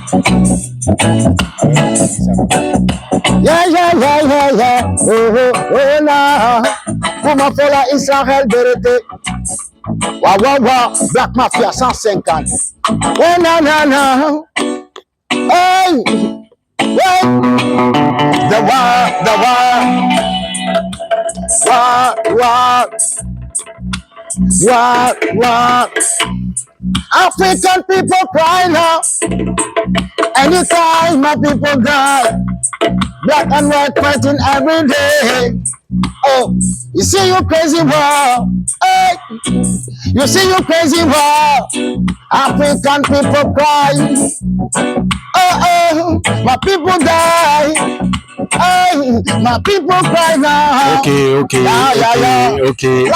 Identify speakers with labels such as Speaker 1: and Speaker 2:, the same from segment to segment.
Speaker 1: Yeah, yeah, yeah, yeah, yeah. Oh, là. Comment faire la Israël vérité? Wa, wa, wa. Black Mafia 150. Oh, na, na, na. Hey. Hey. The war. War. African people cry now. Anytime my people die. Black and white fighting every day. Oh, you see you crazy war. Hey, you see you crazy war. African people cry. Oh, my people die. Hey, my people cry now.
Speaker 2: Okay.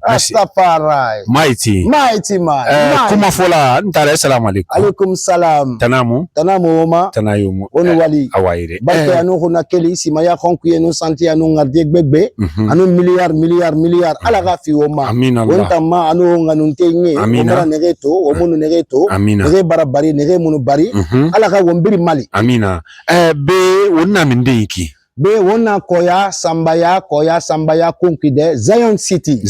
Speaker 1: Rastafari.
Speaker 2: Mighty man. Kuma fola ntare assalamu alaikum.
Speaker 1: Alaikum salam.
Speaker 2: Tanamu
Speaker 1: oma.
Speaker 2: Tanayumu.
Speaker 1: Onu wali.
Speaker 2: Awaire.
Speaker 1: Bakte anu hona keli si maya konku yenu santi anu ngarde gbegbe. Anu milliard. Ala gafi oma.
Speaker 2: Amin Allah.
Speaker 1: Wontama anu nganu ntenye. Omara negeto, omunu negeto. Nege barabari, nege munu bari. Ala ga wombiri mali.
Speaker 2: Amina. Be wonna minde iki.
Speaker 1: Be wona koya sambaya kunkide Zion City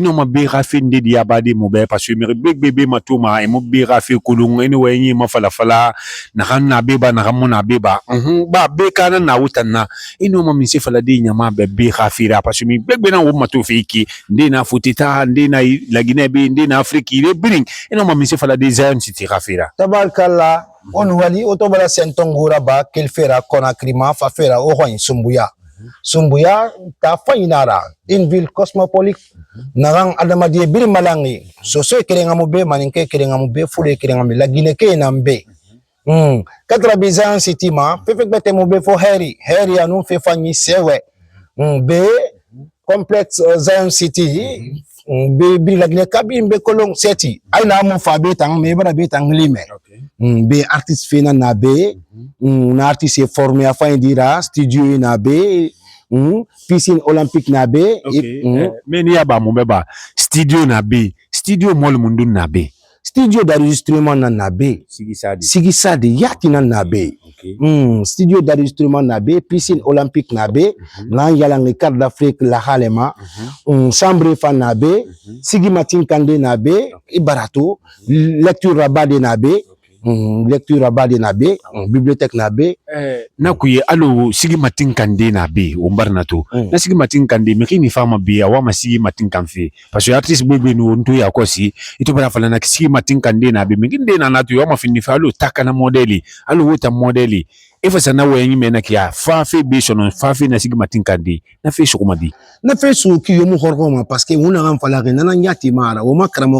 Speaker 2: no mabe rafinde di abadi mobe parce que me bebe matuma e mobe rafi kulung eni wenyi mafala na kanna beba na kamona beba ba be kana na utanna ino mamise fala di nyama be rafira parce que me bebe na wo matu fiki ndina futita ndina laginebi ndina afriki le bring ino mamise fala di Zion City rafira
Speaker 1: tabarkallah. On wali otobala sentongura ba kelfera konakrima fa fera o hoin Sumbuya ta fainara in ville cosmopolite narang adamadi bir malangi so kerenga mube maninke kerenga mube fule kerenga mbe la Guinée ke nambe katra bizan city ma perfect bete mube fo heri anu fe fanyi sewe be complexe Zion City be la Guinée kabin be kolong seti aina mo fa be tang me bara be tang lime. Be artiste fena na be un artiste est formé à faire dira studio na be piscine olympique na be
Speaker 2: meni aba mo beba studio na be studio mol mundu na be
Speaker 1: studio d'enregistrement na be Sigisadi yati na be studio d'enregistrement na be piscine olympique na be na yala ngi carte d'Afrique la halema chambre fan na be Sigi Matin Kande na be ibarato lecture rabade na be lecture abade na be bibliothèque na be
Speaker 2: nakuye alo Sigi Matin Kande na be ombarna to na Sigi Matin Kande mekini fama be awa Sigi Matin Kanfe parce que artiste bebe no nto ya kosi ito bara fala na Sigi Matin Kande na be mekinde na natu awa fini fa alo takana modeli alo wota modeli ifa sana wenyi mena kia fa fe be sono fa fe na Sigi Matin Kande na fe sokomadi
Speaker 1: na fe su ki yomu horgoma parce que wona ngam fala ke nana nyati mara o makra mo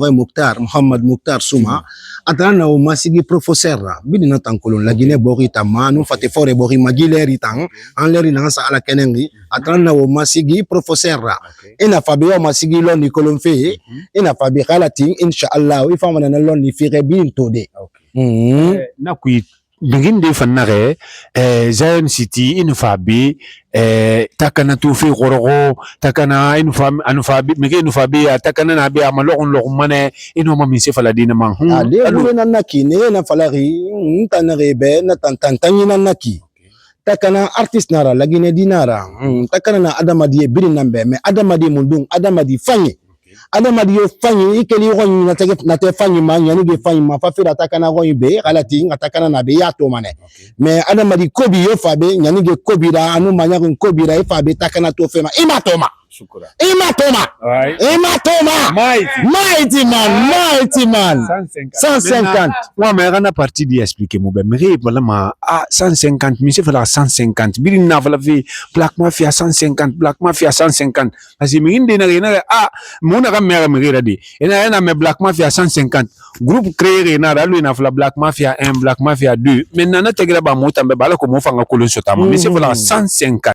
Speaker 1: Muhammad Mukhtar Suma atana o masigi professeur bidi na tankolon la Guinée bori tamanu fate fore bori magileri tang en leri na sa ala kenengi atana o masigi professeur ina fabi o masigi lo ni kolonfe ina fabi khalati inshallah ifa mana lo ni fire bin tode
Speaker 2: na kui binginde fanare Zion City inu fabi takana tu fi gorogo takana inu fam anu fabi mege inu fabi takana na be amalokon lokmane inu mami se fala dina man
Speaker 1: ale na naki ne na falari tanare be na tantanyi na naki takana artiste nara la Guinée dinara takana na adamadi biri nambe me adamadi mundung adamadi fanyi adamadi yo fanyi ikeli ronyi na te fanyi ma nyani ge fanyi ma fa fira takana ronyi be alati ngatakana na be ya to mane me adamadi kobi yo fabe nyani ge kobira anu manya ko kobira ifabe takana to fema imatoma mighty man 150
Speaker 2: moi mais rana partie di expliquer mo be mais vraiment 150 monsieur fala 150 biri na fala fi Black Mafia 150 parce que mi inde na mo na kamera mi redi ena me Black Mafia 150 groupe créé na dalu na fala Black Mafia 1 Black Mafia 2 maintenant na tegra ba mo tambe bala ko mo fanga kolon sotama monsieur fala 150